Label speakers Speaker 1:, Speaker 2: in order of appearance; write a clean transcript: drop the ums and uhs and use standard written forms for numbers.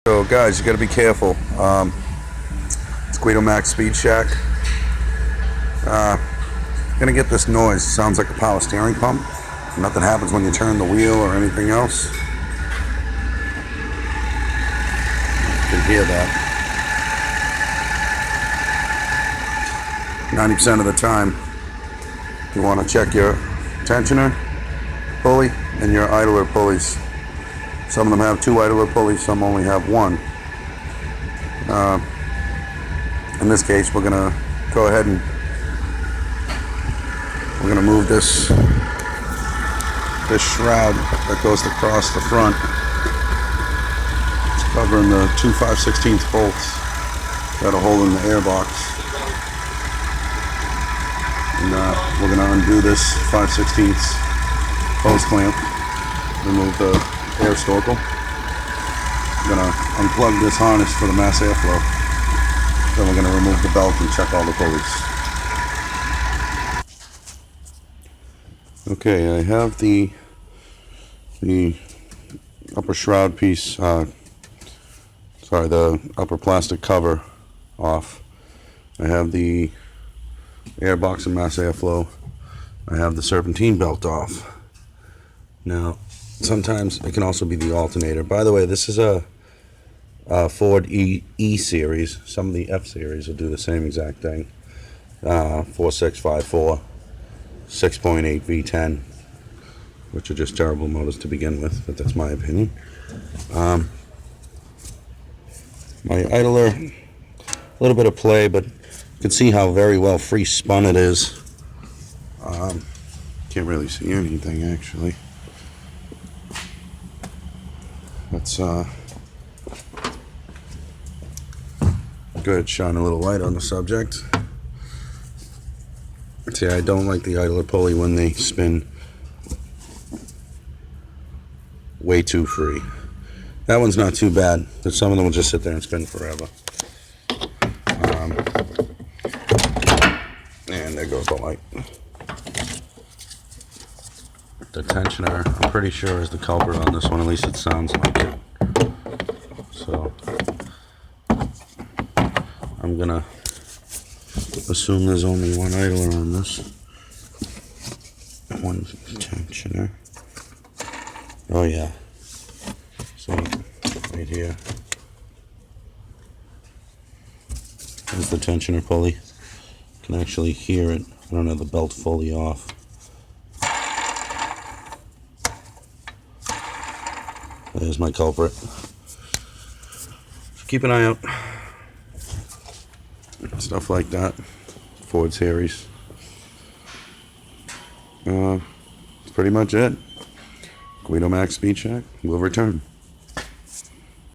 Speaker 1: So guys, you got to be careful. It's Guido Max Speed Shack. Gonna get this noise. Sounds like a power steering pump. Nothing happens when you turn the wheel or anything else. You can hear that. 90% of the time, you want to check your tensioner pulley and your idler pulleys. Some of them have two idler pulleys, some only have one. In this case, we're gonna go ahead and we're gonna move this shroud that goes across the front. It's covering the two 5/16 bolts that are holding the airbox. And we're gonna undo this 5/16 hose clamp, remove the air snorkel. I'm gonna unplug this harness for the mass airflow. Then we're gonna remove the belt and check all the pulleys. Okay, I have the upper shroud piece, the upper plastic cover off. I have the airbox and mass airflow. I have the serpentine belt off. Now, sometimes it can also be the alternator. By the way, this is a Ford E series. Some of the F series will do the same exact thing. 4654, 6.8 V10, which are just terrible motors to begin with, but that's my opinion. My idler, a little bit of play, but you can see how very well free spun it is. Can't really see anything actually. Let's go ahead, shine a little light on the subject. See, I don't like the idler pulley when they spin way too free. That one's not too bad, but some of them will just sit there and spin forever. And there goes the light. The tensioner, I'm pretty sure, is the culprit on this one. At least it sounds like it. So I'm gonna assume there's only one idler on this. One tensioner. Oh yeah. So right here is the tensioner pulley. You can actually hear it. I don't have the belt fully off. There's my culprit. Keep an eye out. Stuff like that. Ford series. That's pretty much it. Guido Max Speed Shack will return.